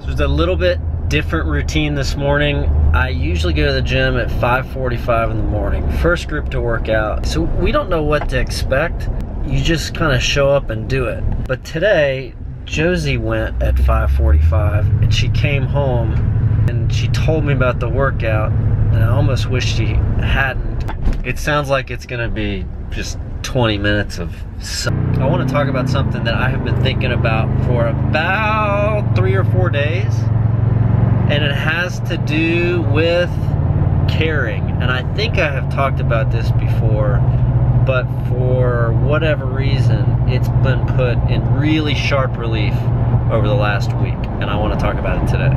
So it's a little bit different routine this morning. I usually go to the gym at 5:45 in the morning. First group to work out. So we don't know what to expect. You just kind of show up and do it. But today, Josie went at 5:45 and she came home and she told me about the workout, and I almost wish she hadn't. It sounds like it's gonna be just 20 minutes of I want to talk about something that I have been thinking about for about 3 or 4 days, and it has to do with caring. And I think I have talked about this before, but for whatever reason, it's been put in really sharp relief over the last week, and I want to talk about it today.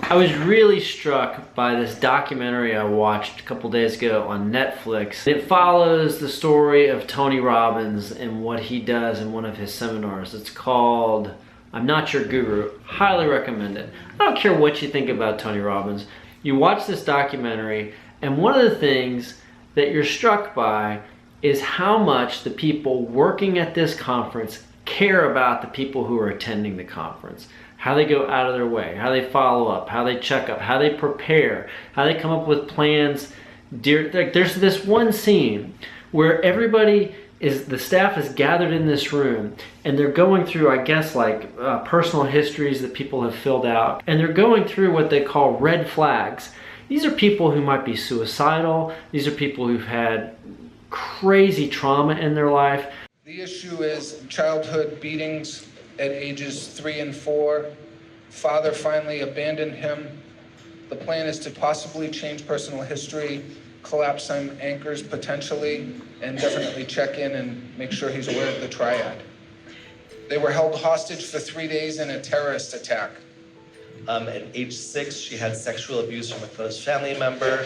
I was really struck by this documentary I watched a couple days ago on Netflix. It follows the story of Tony Robbins and what he does in one of his seminars. It's called I'm Not Your Guru. Highly recommend it. I don't care what you think about Tony Robbins. You watch this documentary, and one of the things that you're struck by is how much the people working at this conference care about the people who are attending the conference. How they go out of their way, how they follow up, how they check up, how they prepare, how they come up with plans. There's this one scene where the staff is gathered in this room, and they're going through, I guess, like personal histories that people have filled out, and they're going through what they call red flags. These are people who might be suicidal. These are people who've had crazy trauma in their life. The issue is childhood beatings at ages 3 and 4. Father finally abandoned him. The plan is to possibly change personal history, collapse some anchors potentially, and definitely check in and make sure he's aware of the triad. They were held hostage for 3 days in a terrorist attack. At age 6, she had sexual abuse from a close family member.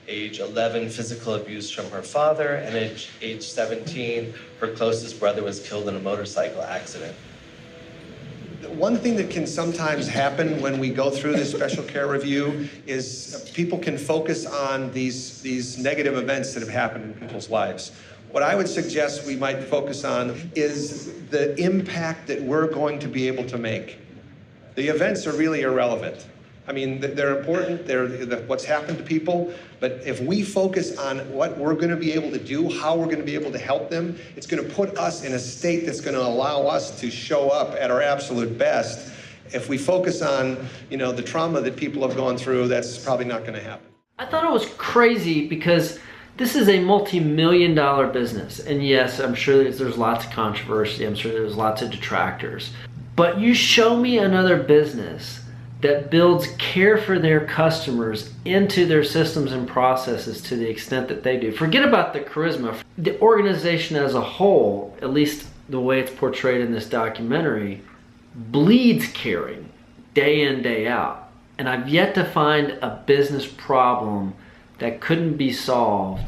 Age 11, physical abuse from her father. And at age 17, her closest brother was killed in a motorcycle accident. One thing that can sometimes happen when we go through this special care review is people can focus on these negative events that have happened in people's lives. What I would suggest we might focus on is the impact that we're going to be able to make. The events are really irrelevant. I mean, they're important, they're what's happened to people, but if we focus on what we're going to be able to do, how we're going to be able to help them, it's going to put us in a state that's going to allow us to show up at our absolute best. If we focus on, the trauma that people have gone through, that's probably not going to happen. I thought it was crazy because this is a multi-million-dollar business. And yes, I'm sure there's lots of controversy. I'm sure there's lots of detractors. But you show me another business that builds care for their customers into their systems and processes to the extent that they do. Forget about the charisma. The organization as a whole, at least the way it's portrayed in this documentary, bleeds caring day in, day out. And I've yet to find a business problem that couldn't be solved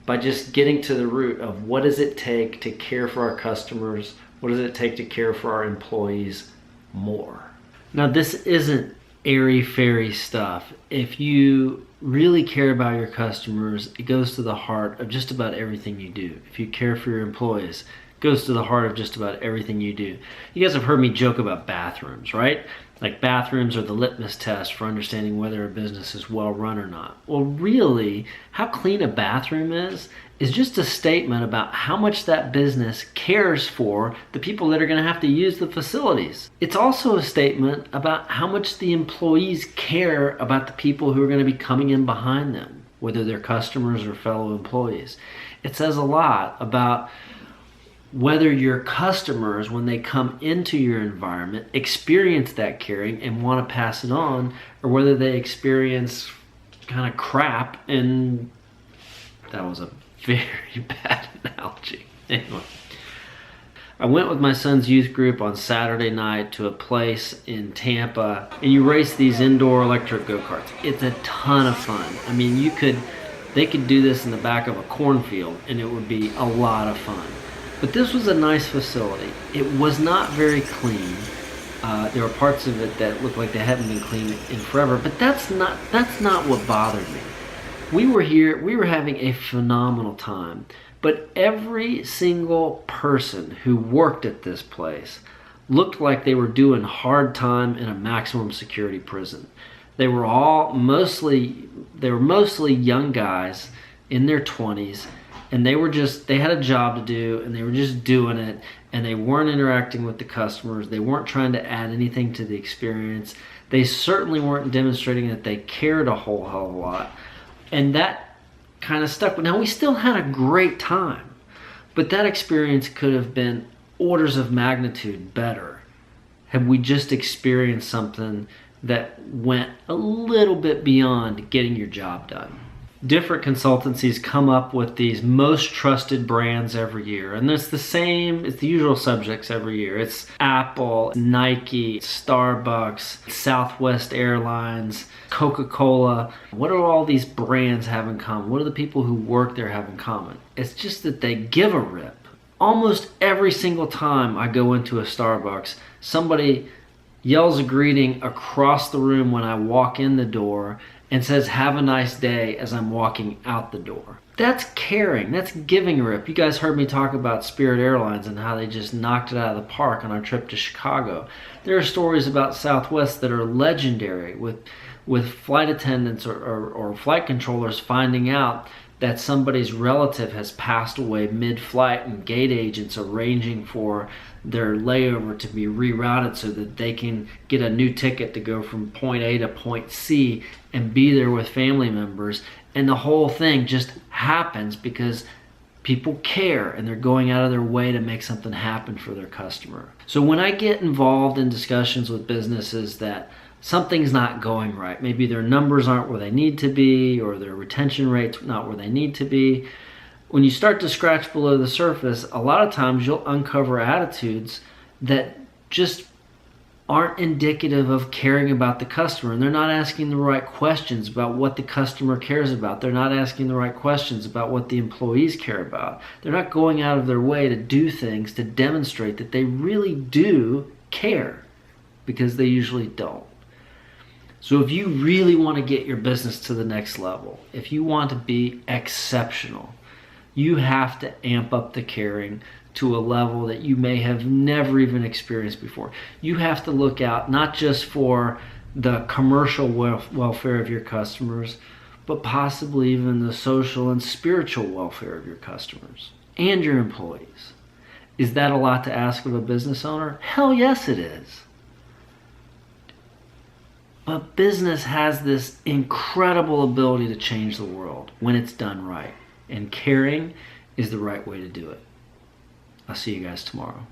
by just getting to the root of what does it take to care for our customers, what does it take to care for our employees more. Now, this isn't airy-fairy stuff. If you really care about your customers, it goes to the heart of just about everything you do. If you care for your employees, it goes to the heart of just about everything you do. You guys have heard me joke about bathrooms, right? Like bathrooms are the litmus test for understanding whether a business is well run or not. Well, really, how clean a bathroom is just a statement about how much that business cares for the people that are going to have to use the facilities. It's also a statement about how much the employees care about the people who are going to be coming in behind them, whether they're customers or fellow employees. It says a lot about whether your customers, when they come into your environment, experience that caring and want to pass it on, or whether they experience kind of crap. And that was a very bad analogy. Anyway, I went with my son's youth group on Saturday night to a place in Tampa, and you race these indoor electric go-karts. It's a ton of fun. I mean, they could do this in the back of a cornfield, and it would be a lot of fun. But this was a nice facility. It was not very clean. There were parts of it that looked like they hadn't been cleaned in forever, but that's not what bothered me. We were having a phenomenal time, but every single person who worked at this place looked like they were doing hard time in a maximum security prison. They were mostly young guys in their 20s, and they had a job to do, and they were just doing it, and they weren't interacting with the customers. They weren't trying to add anything to the experience. They certainly weren't demonstrating that they cared a whole hell of a lot. And that kind of stuck. Now, we still had a great time, but that experience could have been orders of magnitude better had we just experienced something that went a little bit beyond getting your job done. Different consultancies come up with these most trusted brands every year, and it's the usual subjects every year. It's Apple, Nike, Starbucks, Southwest Airlines, Coca-Cola. What do all these brands have in common? What do the people who work there have in common? It's just that they give a rip. Almost every single time I go into a Starbucks, somebody yells a greeting across the room when I walk in the door and says, "Have a nice day," as I'm walking out the door. That's caring. That's giving a rip. You guys heard me talk about Spirit Airlines and how they just knocked it out of the park on our trip to Chicago. There are stories about Southwest that are legendary with flight attendants or flight controllers finding out that somebody's relative has passed away mid-flight and gate agents arranging for their layover to be rerouted so that they can get a new ticket to go from point A to point C and be there with family members. And the whole thing just happens because people care and they're going out of their way to make something happen for their customer. So when I get involved in discussions with businesses that something's not going right, maybe their numbers aren't where they need to be, or their retention rate's not where they need to be, when you start to scratch below the surface, a lot of times you'll uncover attitudes that just aren't indicative of caring about the customer, and they're not asking the right questions about what the customer cares about. They're not asking the right questions about what the employees care about. They're not going out of their way to do things to demonstrate that they really do care, because they usually don't. So if you really want to get your business to the next level, if you want to be exceptional, you have to amp up the caring to a level that you may have never even experienced before. You have to look out not just for the commercial welfare of your customers, but possibly even the social and spiritual welfare of your customers and your employees. Is that a lot to ask of a business owner? Hell yes, it is. But business has this incredible ability to change the world when it's done right. And caring is the right way to do it. I'll see you guys tomorrow.